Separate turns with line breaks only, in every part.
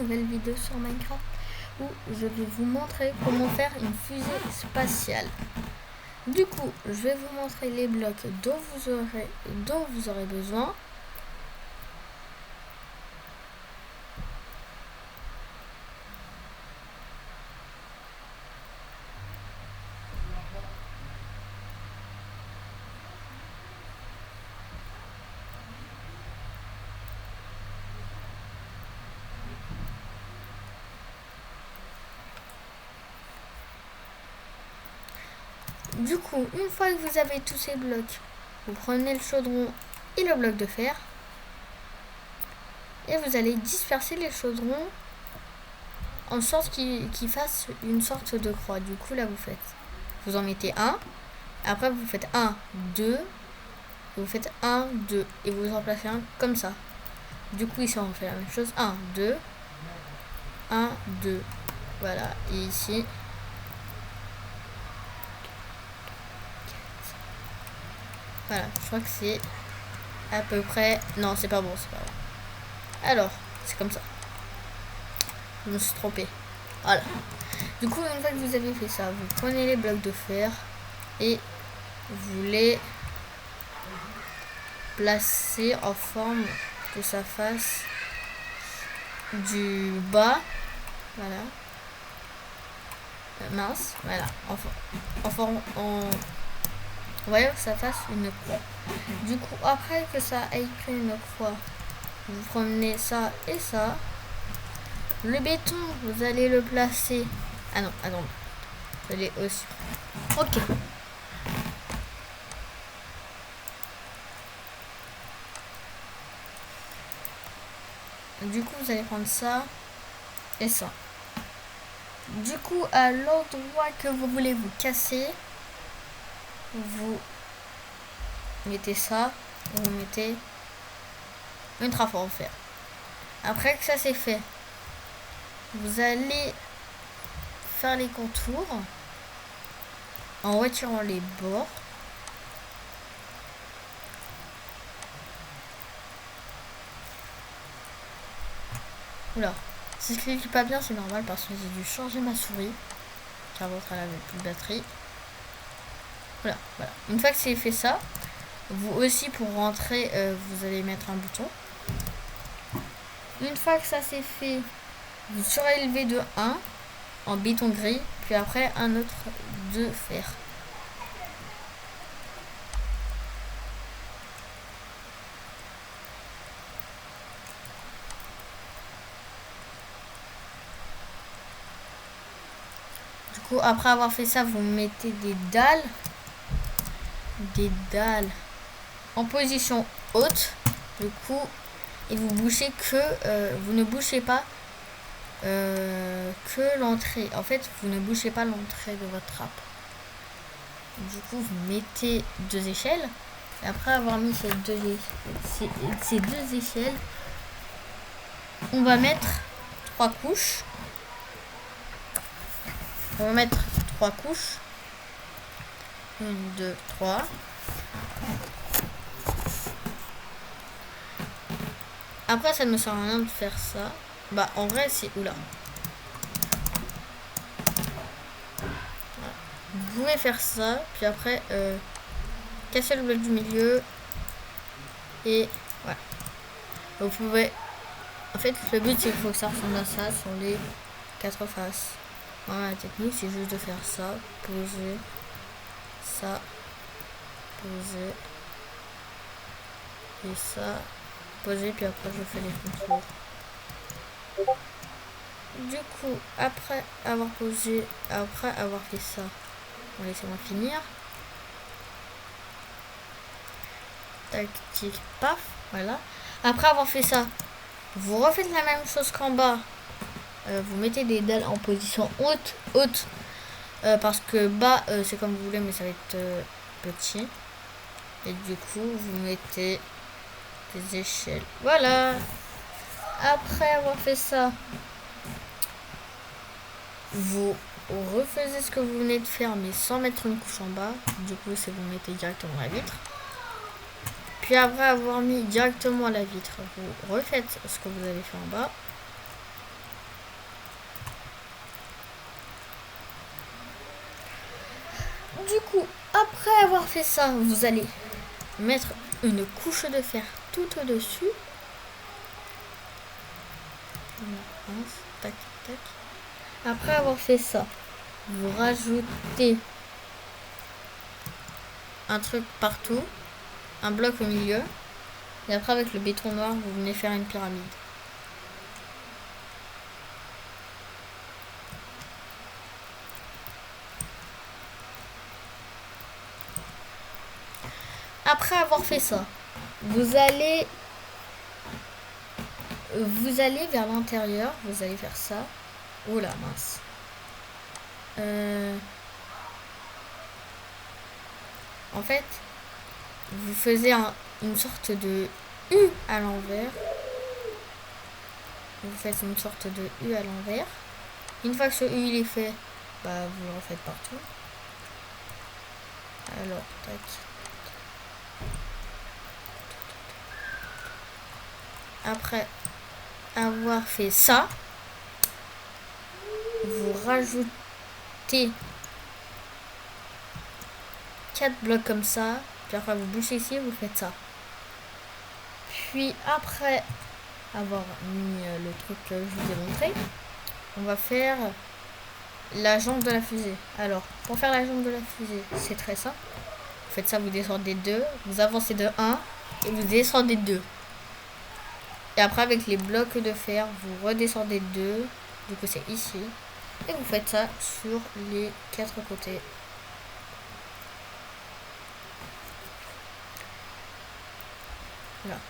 nouvelle vidéo sur Minecraft où je vais vous montrer comment faire une fusée spatiale. Du coup, je vais vous montrer les blocs dont vous aurez besoin. Du coup, une fois que vous avez tous ces blocs, vous prenez le chaudron et le bloc de fer et vous allez disperser les chaudrons en sorte qu'ils fassent une sorte de croix. Du coup, là, vous en mettez un, après vous faites 1, 2, vous faites 1, 2 et vous en placez un comme ça. Du coup, ici, on fait la même chose. 1, 2, 1, 2. Voilà, et ici, voilà, je crois que c'est à peu près... Non, c'est pas bon, c'est pas bon. Alors, c'est comme ça. Je me suis trompée. Voilà. Du coup, une fois que vous avez fait ça, vous prenez les blocs de fer et vous les placez en forme que ça fasse du bas. Voilà. Mince. Voilà. Vous voyez que ça fasse une croix. Du coup, après que ça ait créé une croix, vous prenez ça et ça. Le béton, vous allez le placer. Ah non, attends. Vous allez aussi. Ok. Du coup, vous allez prendre ça et ça. Du coup, à l'endroit que vous voulez vous casser, vous mettez ça, vous mettez une trappe en fer. Après que ça c'est fait, vous allez faire les contours en retirant les bords. Oula, si je clique pas bien, c'est normal parce que j'ai dû changer ma souris car votre elle avait plus de batterie. Voilà. Une fois que c'est fait ça, vous aussi pour rentrer, vous allez mettre un bouton. Une fois que ça c'est fait, vous surélevez de 1 en béton gris, puis après un autre de fer. Du coup, après avoir fait ça, vous mettez des dalles en position haute. Du coup, et vous bouchez vous ne bouchez pas que l'entrée. En fait, vous ne bouchez pas l'entrée de votre trappe. Du coup, vous mettez 2 échelles. Et après avoir mis ces deux échelles, on va mettre 3 couches. On va mettre 3 couches. 1, 2, 3. Après, ça ne sert à rien de faire ça. Bah, en vrai, c'est... Oula. Vous pouvez faire ça. Puis après, casser le bloc du milieu. Et voilà. Vous pouvez... En fait, le but, c'est qu'il faut que ça ressemble à ça sur les 4 faces. Voilà, la technique, c'est juste de faire ça. Poser. Ça. Poser. Et ça. Poser, puis après, je fais les contours. Du coup, après avoir posé, après avoir fait ça, bon, laissez-moi finir. Tac, tic, paf, voilà. Après avoir fait ça, vous refaites la même chose qu'en bas. Vous mettez des dalles en position haute, parce que bas, c'est comme vous voulez, mais ça va être petit. Et du coup, vous mettez des échelles. Voilà. Après avoir fait ça, vous refaisez ce que vous venez de faire mais sans mettre une couche en bas. Du coup, c'est vous mettez directement la vitre. Puis après avoir mis directement la vitre, vous refaites ce que vous avez fait en bas. Du coup, après avoir fait ça, vous allez mettre une couche de fer tout au-dessus. Tac, tac. Après avoir fait ça, vous rajoutez un truc partout, un bloc au milieu. Et après, avec le béton noir, vous venez faire une pyramide. Après avoir fait ça, vous allez vers l'intérieur, vous allez faire ça. Oh là, mince. En fait, vous faisiez une sorte de U à l'envers. Vous faites une sorte de U à l'envers. Une fois que ce U il est fait, bah vous le refaites partout. Alors, tac. Après avoir fait ça, vous rajoutez 4 blocs comme ça. Puis après vous bouchez ici, vous faites ça. Puis après avoir mis le truc que je vous ai montré, on va faire la jambe de la fusée. Alors, pour faire la jambe de la fusée, c'est très simple. Vous faites ça, vous descendez 2, vous avancez de 1 et vous descendez 2. Et après, avec les blocs de fer, vous redescendez 2. Du coup, c'est ici. Et vous faites ça sur les 4 côtés. Voilà.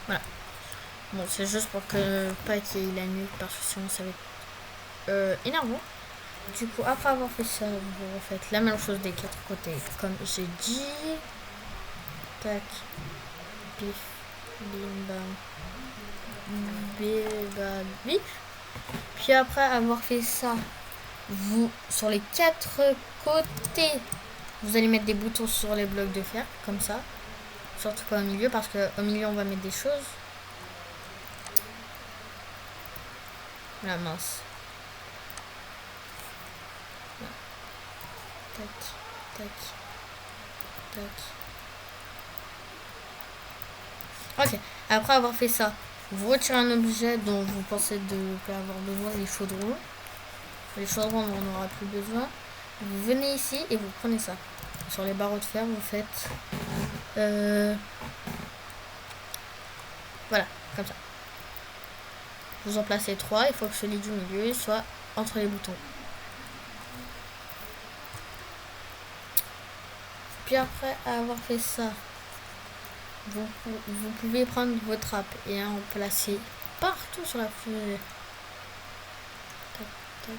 Voilà. Bon, c'est juste pour que pas qu'il y ait la nuit, parce que sinon ça va être énervant. Du coup, après avoir fait ça, vous refaites la même chose des 4 côtés, comme j'ai dit. Tac, pif, bim, bam, bim, bif. Puis après avoir fait ça, vous, sur les 4 côtés, vous allez mettre des boutons sur les blocs de fer, comme ça. Surtout pas au milieu, parce qu'au milieu, on va mettre des choses. La mince. Tac, tac, tac. Ok, après avoir fait ça, vous retirez un objet dont vous pensez de pas avoir besoin, les chaudrons. Les chaudrons, on n'en aura plus besoin. Vous venez ici et vous prenez ça. Sur les barreaux de fer, vous faites... voilà, comme ça. Vous en placez 3, il faut que celui du milieu soit entre les boutons. Puis après avoir fait ça, vous pouvez prendre vos trappes et en placer partout sur la fusée. Tac, tac.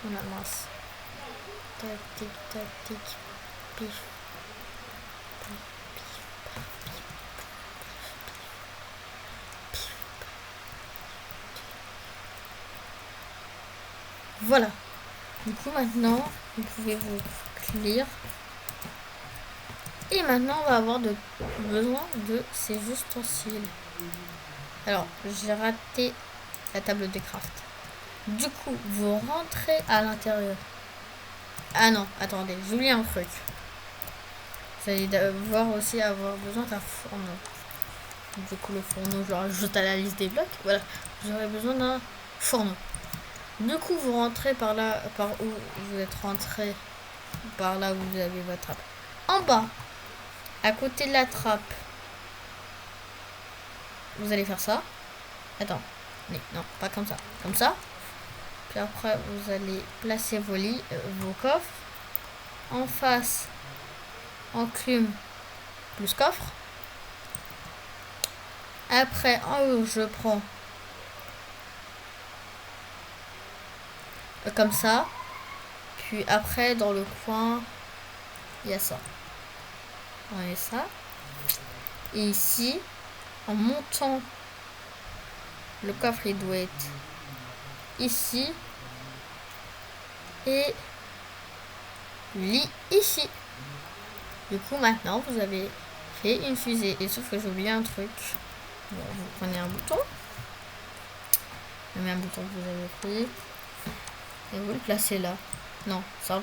Voilà, mince. Tac, tic, tac, tic, pif. Voilà. Du coup, maintenant, vous pouvez vous clear. Et maintenant, on va avoir besoin de ces ustensiles. Alors, j'ai raté la table de craft. Du coup, vous rentrez à l'intérieur. Ah non, attendez, j'oublie un truc. Vous allez devoir aussi avoir besoin d'un fourneau. Du coup, le fourneau, je le rajoute à la liste des blocs. Voilà, vous aurez besoin d'un fourneau. Du coup, vous rentrez par là, par où vous êtes rentré, par là où vous avez votre trappe. En bas, à côté de la trappe, vous allez faire ça. Attends, mais non, pas comme ça. Comme ça. Puis après, vous allez placer vos lits, vos coffres. En face, enclume plus coffre. Après, en haut, je prends comme ça. puis après, dans le coin, il y a ça. On met ça. Et ici, en montant, le coffre, il doit être ici. Et lit ici. Du coup, maintenant, vous avez fait une fusée. Et sauf que j'ai oublié un truc. Bon, vous prenez un bouton. Le même bouton que vous avez pris. Et vous le placez là. Non, ça.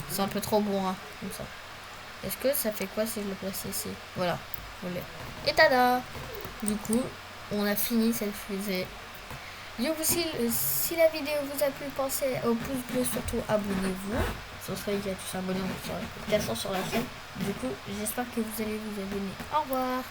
C'est un peu trop bon, hein, comme ça. Est-ce que ça fait quoi si je le place ici? Voilà. Et tada! Du coup, on a fini cette fusée. Du coup, si la vidéo vous a plu, pensez au pouce bleu, surtout abonnez-vous. Ce serait qu'il y a tous abonnés, on serait 400 sur la chaîne. Du coup, j'espère que vous allez vous abonner. Au revoir!